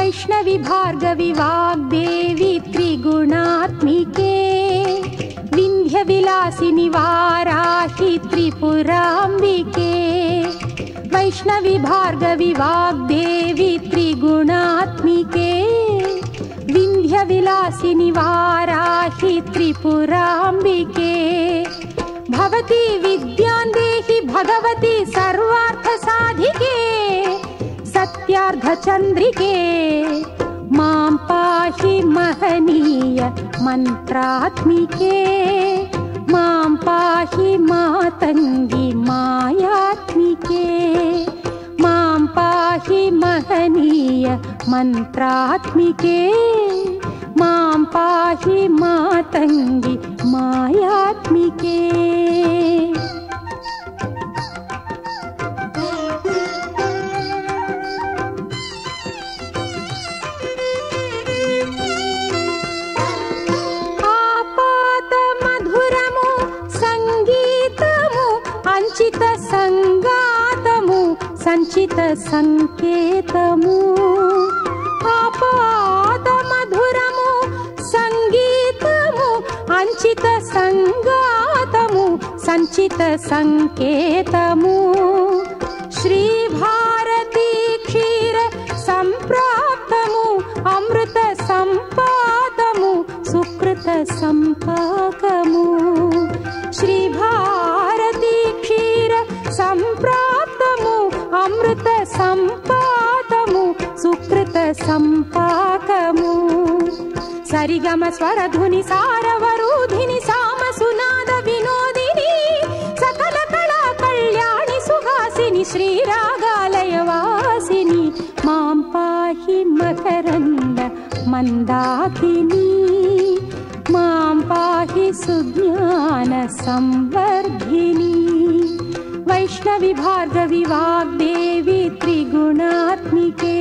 वैष्णवी भार्गवी वाग्देवी त्रिगुणात्मिके विन्ध्यविलासिनि वाराहि त्रिपुराम्बिके वैष्णवी भार्गवी वाग्देवी त्रिगुणात्मिके विन्ध्यविलासिनि वाराहि त्रिपुराम्बिके भवती विद्यां देहि भगवती सर्वार्थसाधिके सत्यार्धचन्द्रिके मां पाहि महनीय मन्त्रात्मिके मां पाहि मातङ्गी मायात्मिके मां पाहि महनीय मन्त्रात्मिके मां पाहि मातङ्गी मायात्मिके। సంచిత సంగాతము సంచిత సంకేతము ఆపాద మధురము సంగీతము అంచిత సంగాతము సంచిత సంకేతము శ్రీ భారతీ క్షీర సంప్రాప్తము అమృత సంపాదము సుకృత సంపాకము శ్రీ భారతీ క్షీర సంప్రాప్తము అమృత సంపాదము సుకృత సంపాకము సరిగమ స్వరధుని సారవరూధిని సామ సునాద వినోదిని సకల కళా కళ్యాణి సుహాసిని శ్రీరాగాలయ వాసిని మాం పాహి మకరంద మందాకిని मां पाहि सुज्ञान संवर्धिनी वैष्णवी भार्गवी वाग्देवी त्रिगुणात्मिके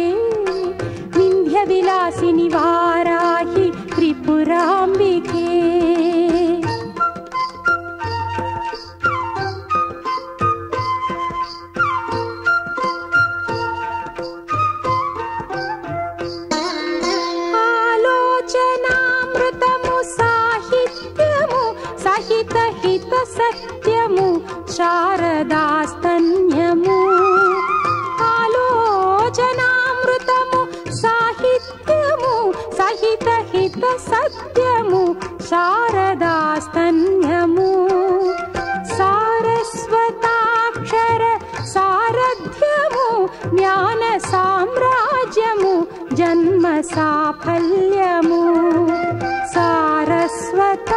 विन्ध्यविलासिनि वाराहि त्रिपुराम्बिके। हित सत्यमु शारदास्तन्यमु आलोचनामृतमु साहित्यमु सहित हित सत्यमु शारदास्तन्यमु सारस्वताक्षर सारथ्यमु ज्ञान साम्राज्यमु जन्म साफल्यमु सारस्वताक्षर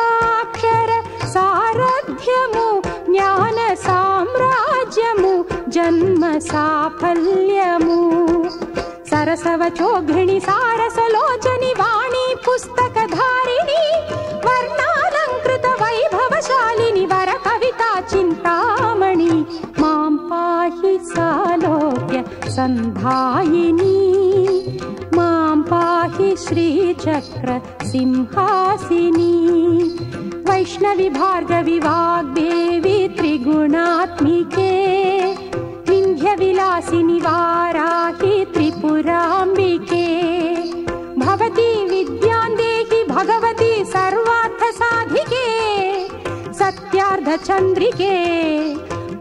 सारथ्यमु ज्ञान साम्राज्यमु जन्म साफल्यमु सरसवचोघिणी सारसलोचनि वाणी पुस्तकधारिणी वर्णालंकृत वैभवशालिनी वर कविता चिन्तामणि मां पाहि सालोक्य संधायिनी मां पाहि श्रीचक्र सिंहासिनी वैष्णवी भार्गवी वाग्देवी त्रिगुणात्मिके विन्ध्यविलासिनि वाराहि त्रिपुराम्बिके भवती विद्यां देहि भगवती सर्वार्थसाधिके सत्यार्धचन्द्रिके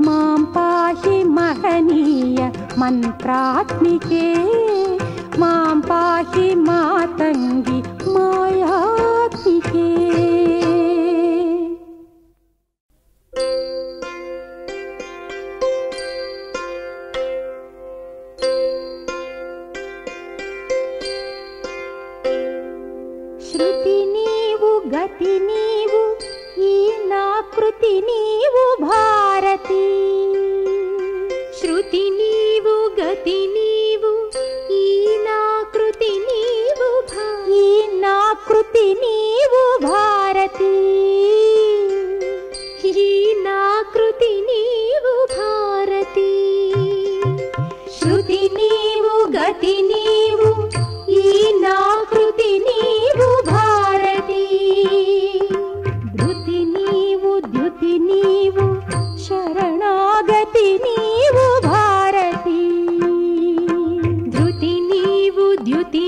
मां पाहि महनीय मन्त्रात्मिके मां पाहि मातङ्गी मायात्मिके। श्रुति नीवु गति नीवु ई नाकृति नीवु भारती श्रुति नीवु गति नीवु ई नाकृति नीवु ई नाकृति नीवु भारती ई नाकृति नीवु भारती श्रुति नीवु गति नीवु ई नाकृति नीवु भारती धृति नीवु द्युति नीवु शरणागति नीवु भारती धृति नीवु द्युति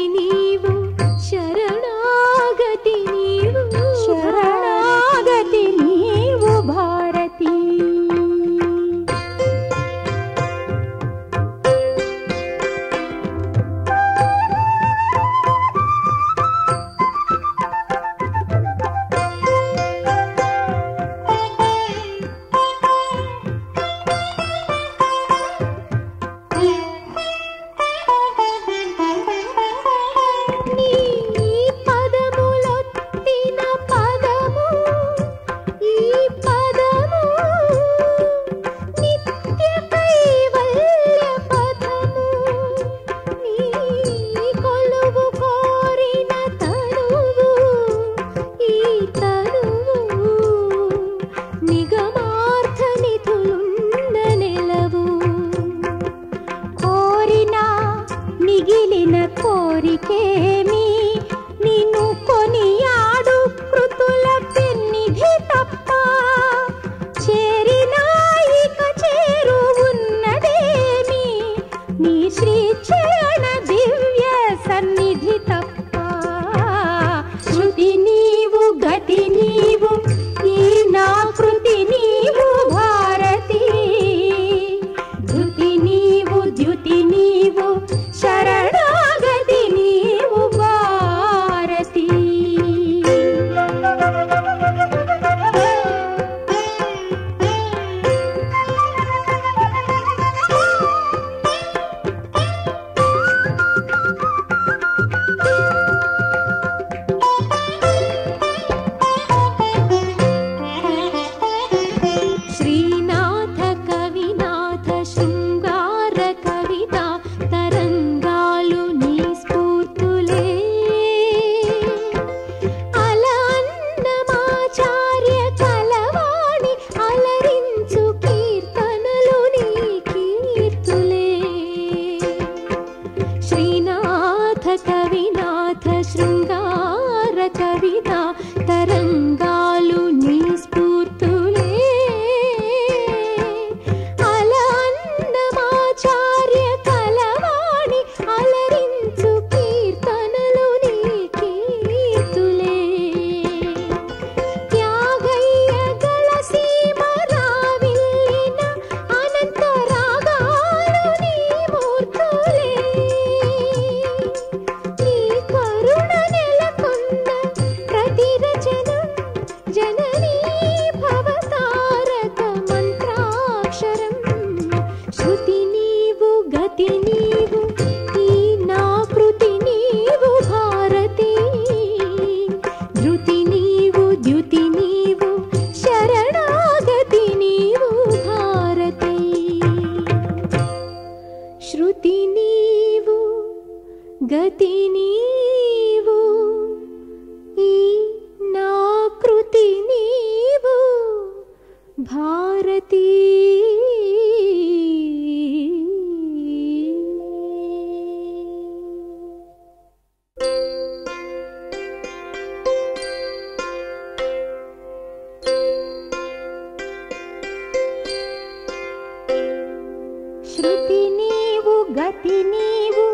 శృతి నీవు గతి నీవు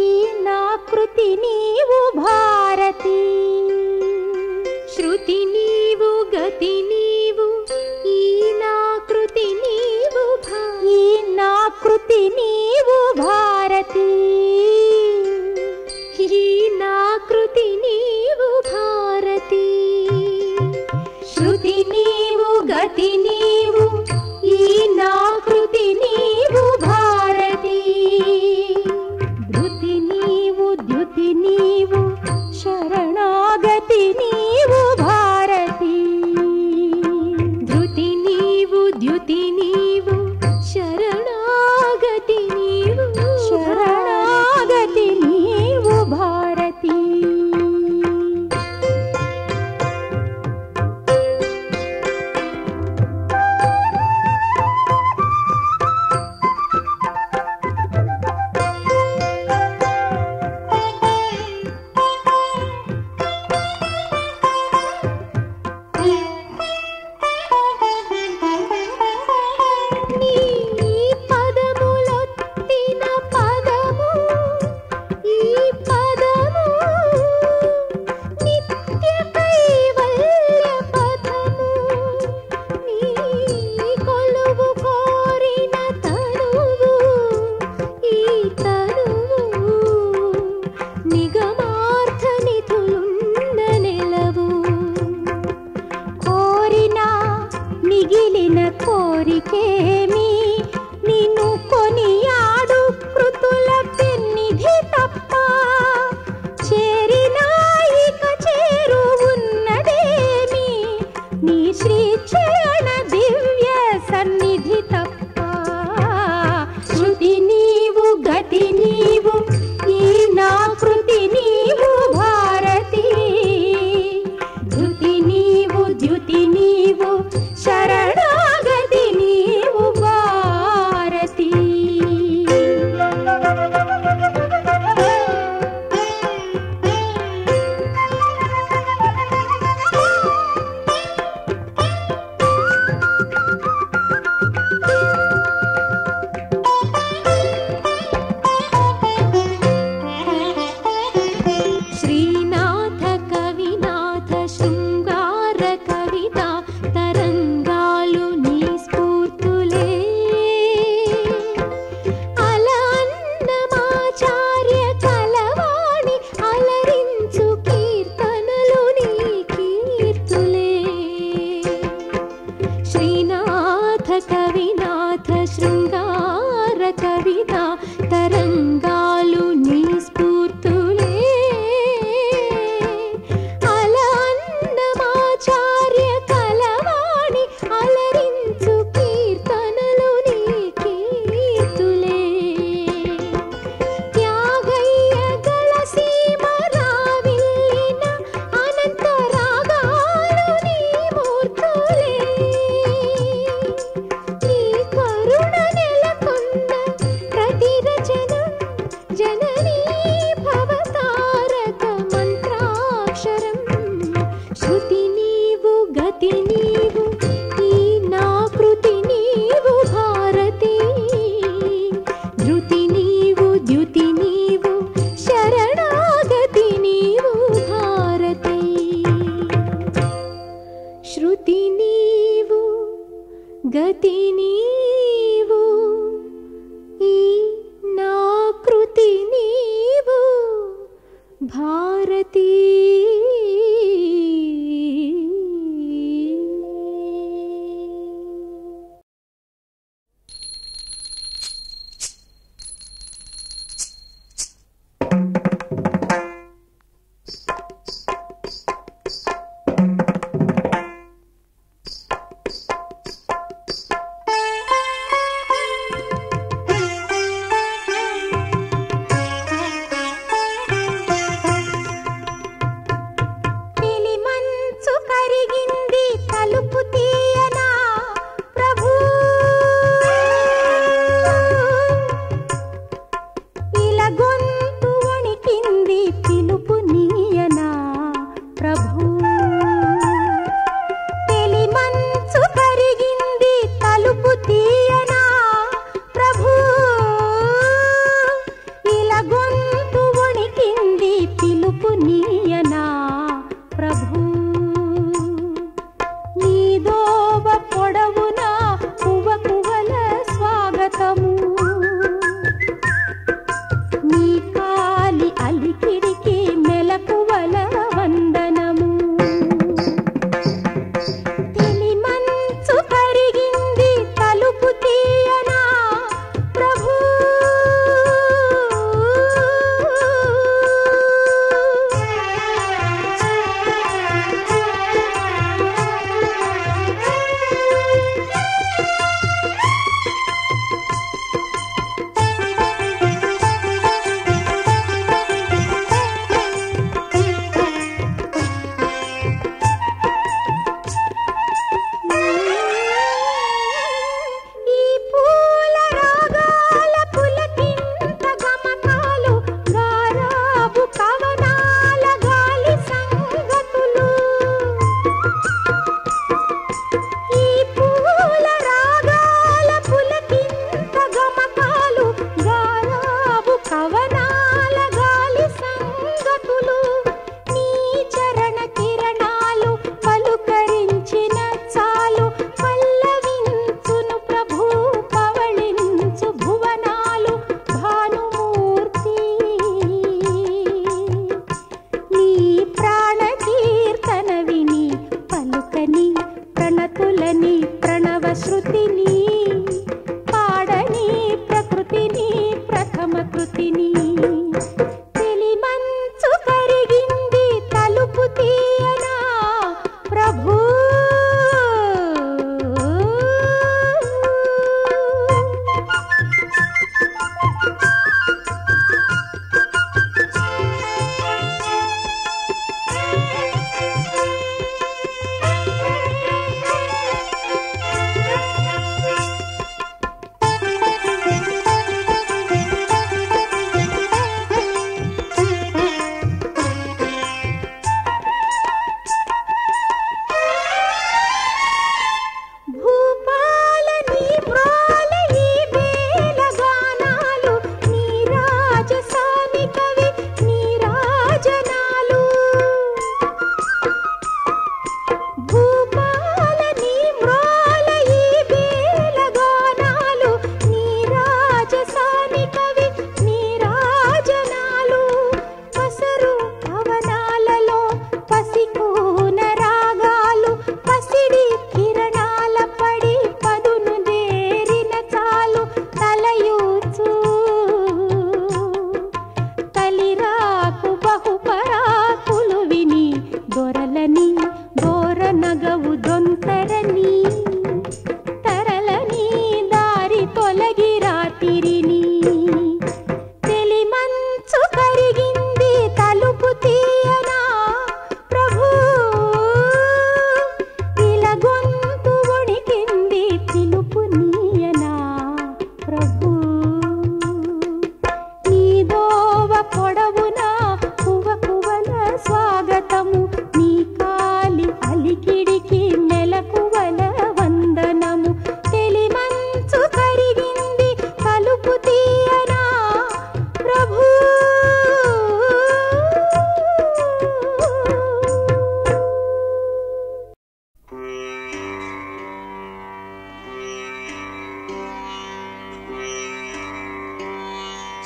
ఈ నా కృతి నీవు భారతి. శృతి నీవు గతి నీవు ఈ నా కృతి నీవు ఈ నా కృతి నీవు భారతి. ఈ నా కృతి నీవు భారతి. శృతి నీవు గతి నీవు ఈ నా కృతి నీవు భారతి. ధృతి నీవు ద్యుతి నీవు శరణాగతి నీవు భారతి. ధృతి నీవు ద్యుతి నీవు శరణాగతి నీవు శరణాగతి నీవు భారతి. మిగిలిన కోరికేమి నిన్ను కొనియాడు కృతుల పెన్నిధి తప్ప. చేరినా ఇక చేరువున్నదేమి నీ శ్రీ చరణ దివ్య సన్నిధి తప్ప. శృతి నీవు గతి నీవు ఈ నా కృతి నీవు భారతి. ధృతి నీవు ద్యుతి నీవు శరణాగతి నీవు భారతి.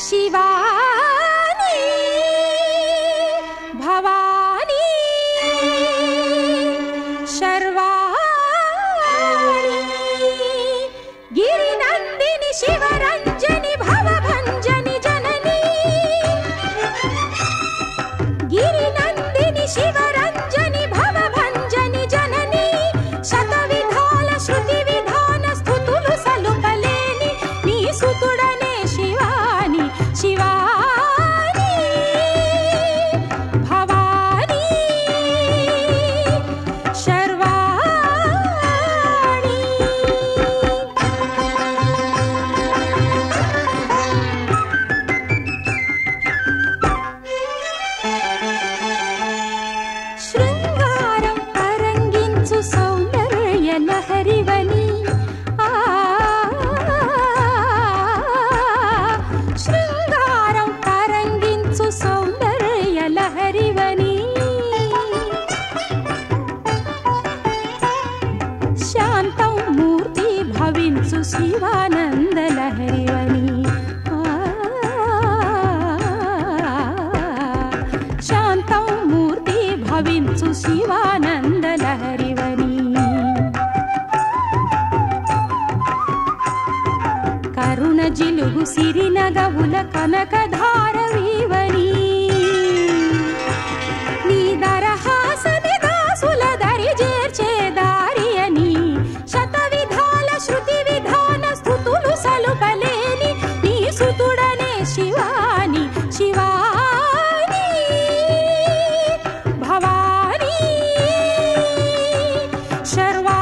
శివాని భవాని శర్వాణి గిరినందిని శివరంజని భవభంజని జనని గిరినందిని శివరంజని భవభంజని జనని శతవిధాల శృతి విధాన స్తుతులు సలుపలేని నీ సుతుడనే శివాని శివాని భవాని శర్వాణి శృంగారం తరంగించు సౌందర్య లహరివని శృంగారం తరంగించు సౌందర్య లహరివని శాంతం మూర్తి భవించు శివానంద లహరివని శాంతం మూర్తి భవించు శివానంద లహరివని కరుణ జిలుగు సిరినగవుల కనకధారవీవని నీ దరహాసని దాసుల దరి చేర్చే దారియని శతవిధాల శృతి విధాన స్తుతులు సలుపలేని నీ సుతుడనే శివాని శివాని భవాని శర్వాణి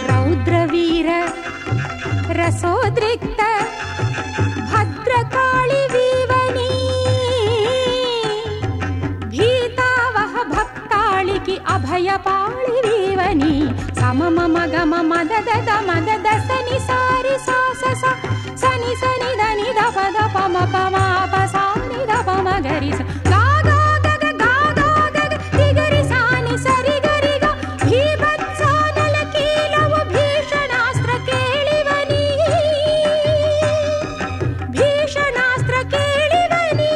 రౌద్రవీర రసోద్రిక్త భద్రకాళి వీవని భీతావహ భక్తాళికి అభయపాళి వీవని సమమ మగమ మదద మదద సని సారి సాస సని సని దని దప దప మప మాప సాని దప మగరి స గా గా గగ గా గా గగ రిగరి సాని సరి గరి గా భీభత్సానల కీలవు భీషణాస్త్ర కేళివని భీషణాస్త్ర కేళివని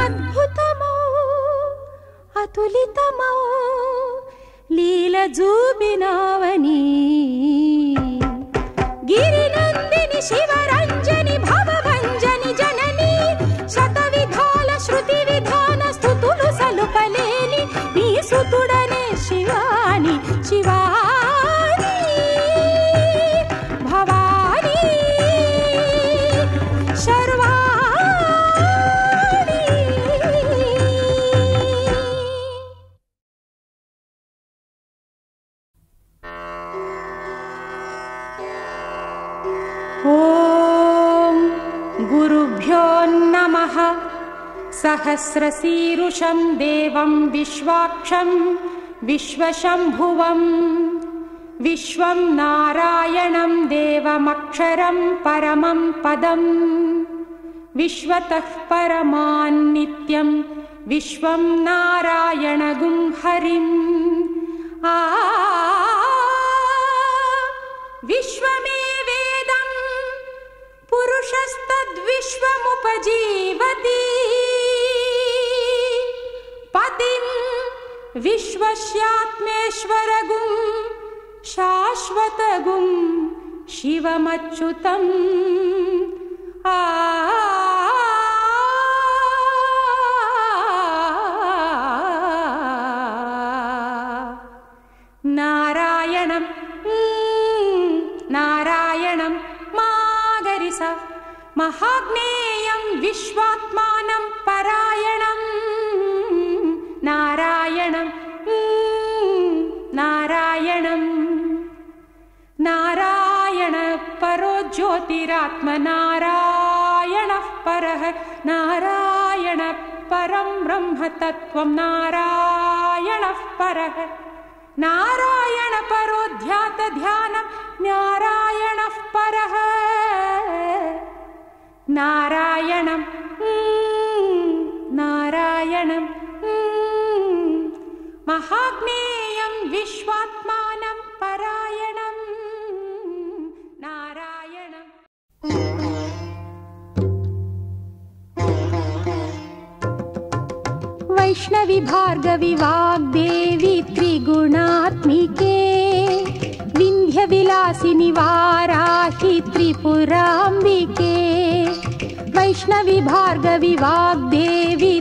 అద్భుతమో అతులితమో లీల జూబినావని గిరినందిని శివరంజని భవభంజని జనని శతవిధాల శృతి విధాన స్తుతులు సలుపలేని నీ సుతుడనే శివాని శివాని భవాని శర్వాణి ఓం గురుభ్యో నమః సహస్రశీరుషం దేవం విశ్వాక్షం విశ్వశంభువం విశ్వం నారాయణం దేవమక్షరం పరమం పదం విశ్వతః పరమాన్నిత్యం విశ్వం నారాయణగుం హరిం విశ్వమేవేదం పురుషస్తద్విశ్వముపజీవతి పతిం విశ్వస్యాత్మేశ్వరగుం శాశ్వతగుం శివమచ్యుతం నారాయణం నారాయణం మాగరిస మహాజ్ఞేయం విశ్వాత్మానం పరాయణం నారాయణం నారాయణం నారాయణ పరో జ్యోతిరాత్మ నారాయణ పరః నారాయణ పరం బ్రహ్మ తత్వం నారాయణ పరః నారాయణ పరో ధ్యాత ధ్యానం నారాయణ పరః నారాయణం महाज्ञेयं विश्वात्मानं परायणं नारायणम्। वैष्णवी भार्गवी वाग्देवी त्रिगुणात्मिके विन्ध्यविलासिनि वाराहि त्रिपुराम्बिके। वैष्णवी भार्गवी वाग्देवी